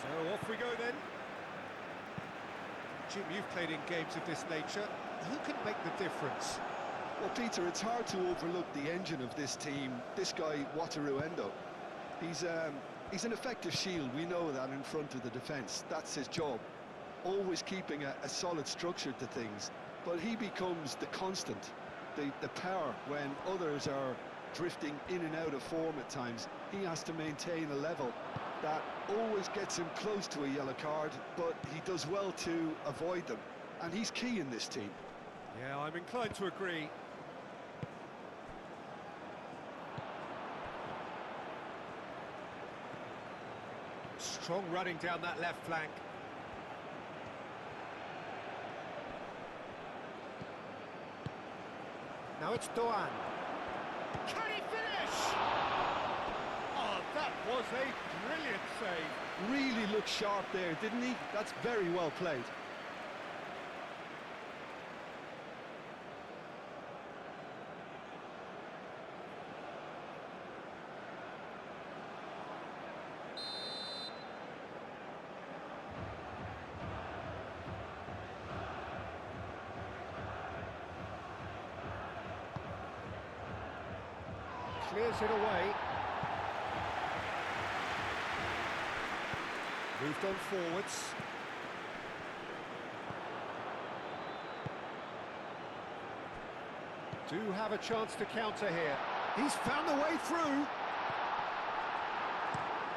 So off we go then. Jim, you've played in games of this nature. Who can make the difference? Well, Peter, it's hard to overlook the engine of this team. This guy, Wataruendo. He's an effective shield, we know that, in front of the defence. That's his job. Always keeping a solid structure to things. But he becomes the constant, the power when others are drifting in and out of form at times. He has to maintain a level that always gets him close to a yellow card, but he does well to avoid them. And he's key in this team. Yeah, I'm inclined to agree. Strong running down that left flank. Now it's Doğan. Can he finish? Oh, that was a brilliant save. Really looked sharp there, didn't he? That's very well played. Clears it away. Moved on forwards. Do have a chance to counter here. He's found the way through.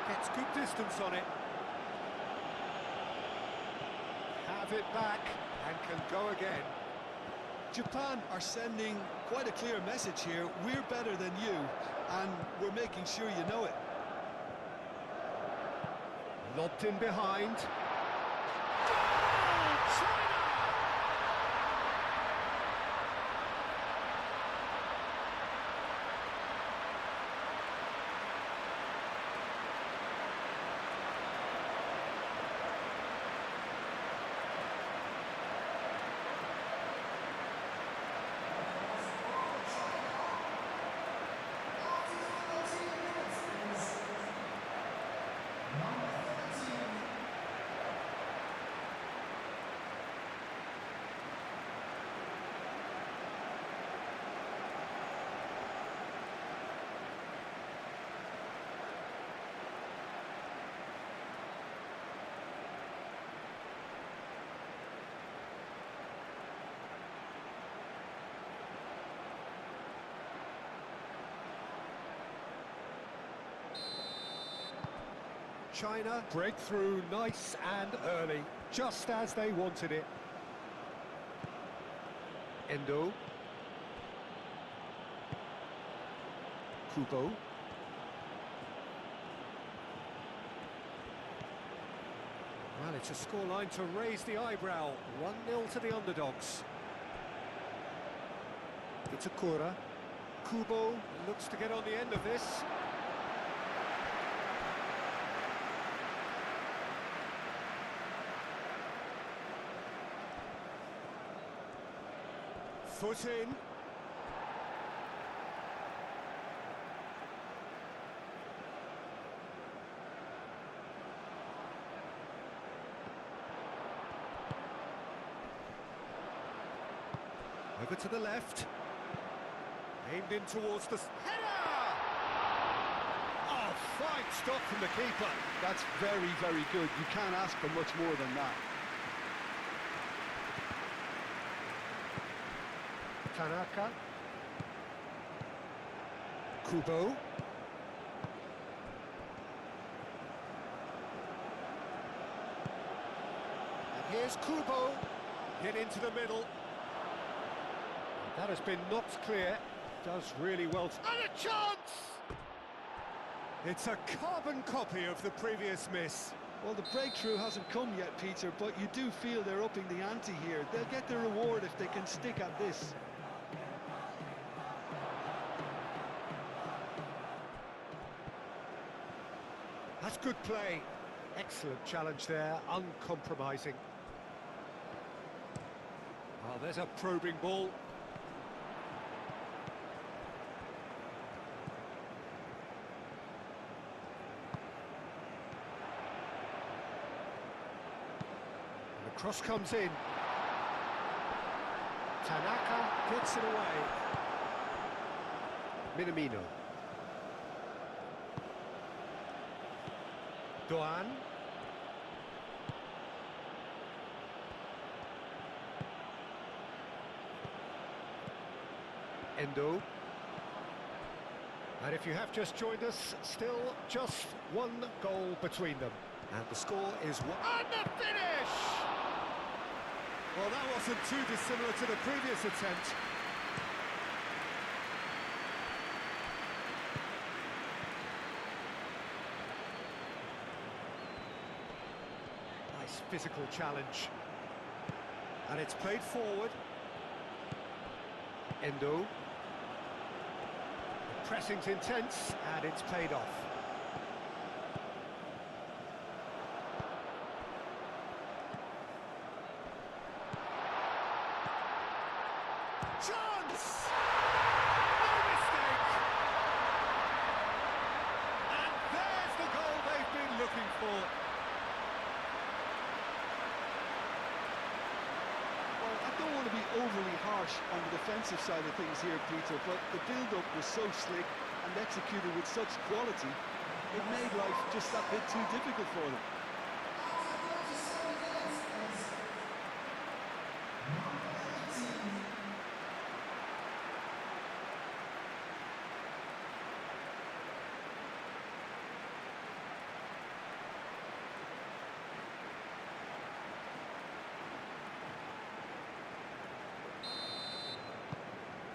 Gets good distance on it. Have it back and can go again. Japan are sending quite a clear message here. We're better than you, and we're making sure you know it. Lobbed in behind. China break through nice and early, just as they wanted it. Endo. Kubo. Well, it's a scoreline to raise the eyebrow. 1-0 to the underdogs. Itakura. Kubo looks to get on the end of this. Foot in. Over to the left. Aimed in towards the header! Oh, fine stop from the keeper. That's very, very good. You can't ask for much more than that. Tanaka. Kubo. And here's Kubo. Hit into the middle. That has been knocked clear. Does really well. And a chance! It's a carbon copy of the previous miss. Well, the breakthrough hasn't come yet, Peter, but you do feel they're upping the ante here. They'll get the reward if they can stick at this. That's good play. Excellent challenge there, uncompromising. Well, there's a probing ball. Cross comes in. Tanaka gets it away. Minamino. Doan. Endo. And if you have just joined us, still just one goal between them. And the score is one. And the finish! Well, that wasn't too dissimilar to the previous attempt. Nice physical challenge. And it's played forward. Endo. The pressing's intense, and it's paid off. Chance! No mistake! And there's the goal they've been looking for. Well, I don't want to be overly harsh on the defensive side of things here, Peter, but the build-up was so slick and executed with such quality, it made life just that bit too difficult for them.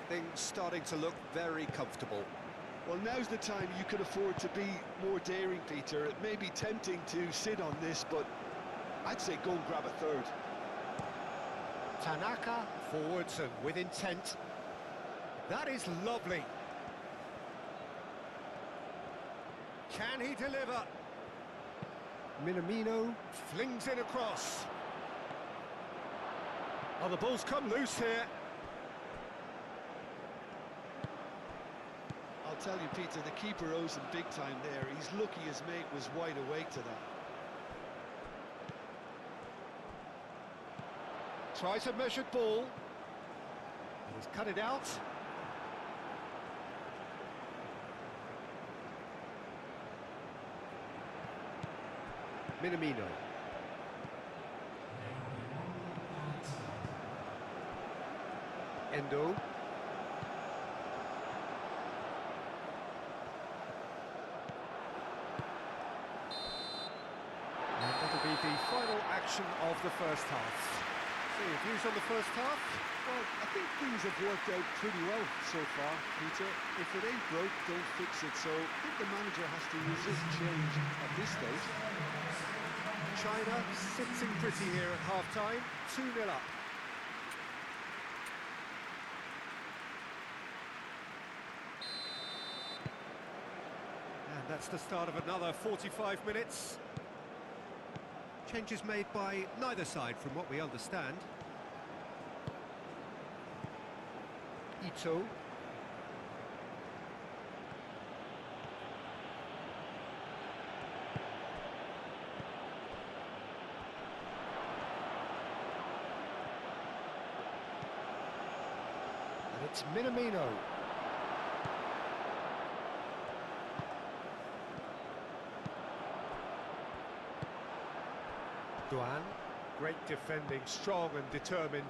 Things starting to look very comfortable. Well, now's the time you can afford to be more daring, Peter. It may be tempting to sit on this, but I'd say go and grab a third. Tanaka forwards and with intent. That is lovely. Can he deliver? Minamino flings in across. Oh, the ball's come loose here. I'll tell you, Peter, the keeper owes him big time there. He's lucky his mate was wide awake to that. Tries a measured ball. He's cut it out. Minamino. Endo. And that'll be the final action of the first half. So your views on the first half? Well, I think things have worked out pretty well so far, Peter. If it ain't broke, don't fix it. So I think the manager has to resist change at this stage. China sitting pretty here at half-time, 2-0 up. And that's the start of another 45 minutes. Changes made by neither side from what we understand. Ito. And it's Minamino. Doan, great defending, strong and determined.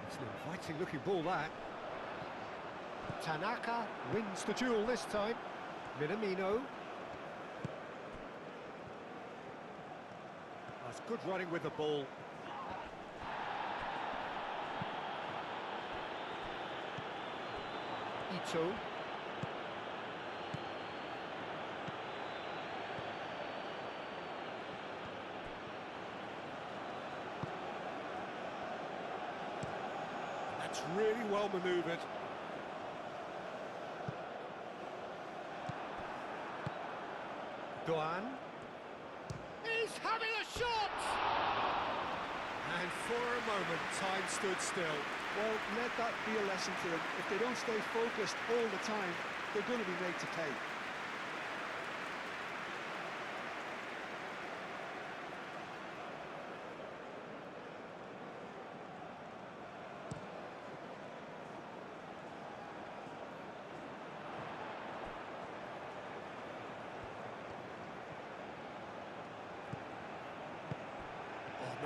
It's an inviting looking ball, that. Tanaka wins the duel this time. Minamino. That's good running with the ball. Ito. That's really well manoeuvred. Doan. He's having a shot! And for a moment, time stood still. Well, let that be a lesson to them. If they don't stay focused all the time, they're going to be made to pay.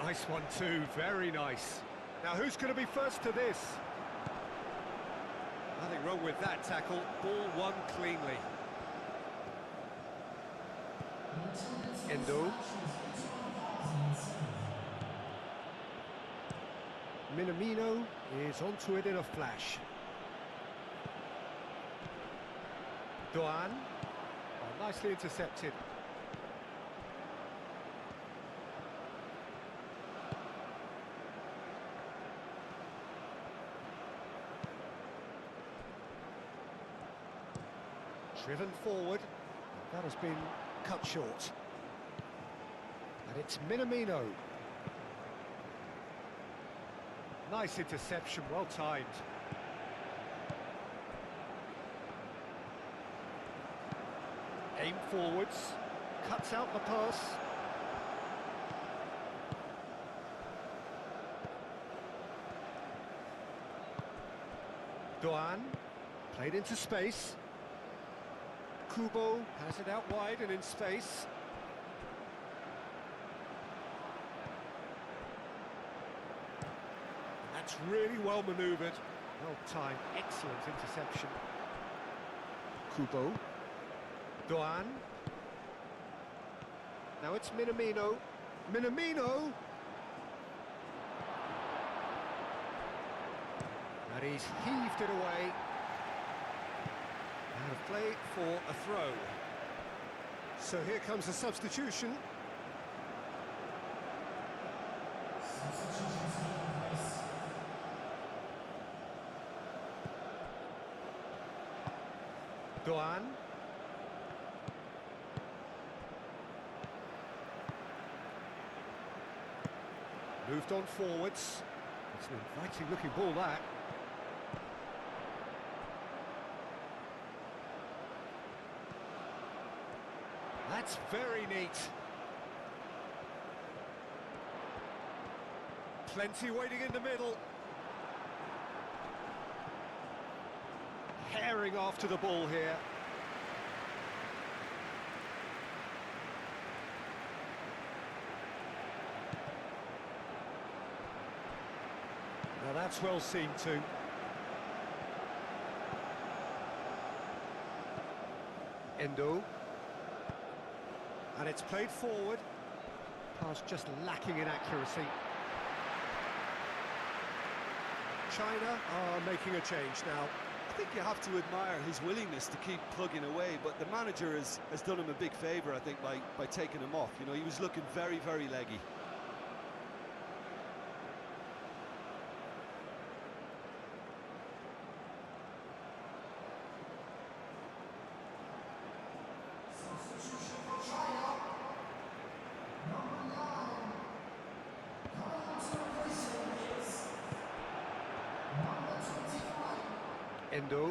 Nice one too, very nice. Now who's going to be first to this? Nothing wrong with that tackle, ball won cleanly. Endo. Minamino is onto it in a flash. Doan. Oh, nicely intercepted. Driven forward. That has been cut short. And it's Minamino. Nice interception, well timed. Aim forwards, cuts out the pass. Doan, played into space. Kubo has it out wide and in space. That's really well manoeuvred. Well timed, excellent interception. Kubo. Doan. Now it's Minamino. Minamino! And he's heaved it away. Out of play for a throw. So here comes a substitution. Doan. Moved on forwards. It's an inviting looking ball, that. That's very neat. Plenty waiting in the middle. Herring after the ball here. Now that's well seen too. Endo. And it's played forward. Pass just lacking in accuracy. China are making a change now. I think you have to admire his willingness to keep plugging away, but the manager has done him a big favour, I think, by taking him off. You know, he was looking very, very leggy. Endo.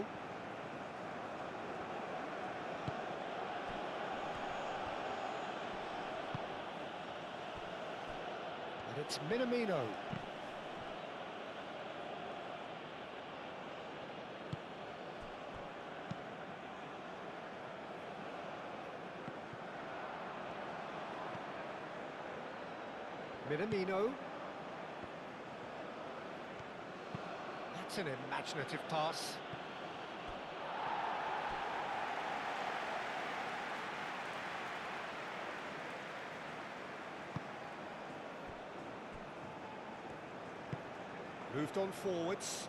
And it's Minamino. Minamino. That's an imaginative pass. Moved on forwards.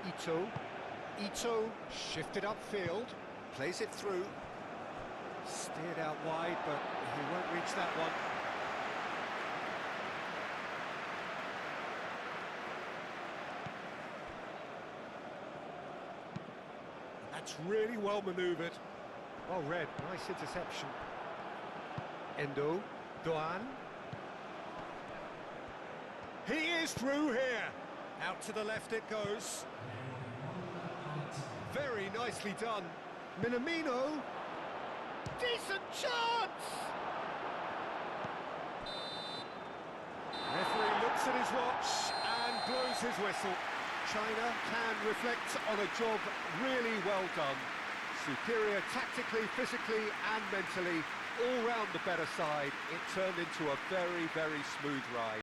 Ito shifted upfield, plays it through. Steered out wide, but he won't reach that one. That's really well manoeuvred. Well read, nice interception. Endo, Doan. He is through here. Out to the left it goes. Very nicely done. Minamino. Decent chance! Referee looks at his watch and blows his whistle. China can reflect on a job really well done. Superior tactically, physically and mentally. all round the better side, it turned into a very, very smooth ride.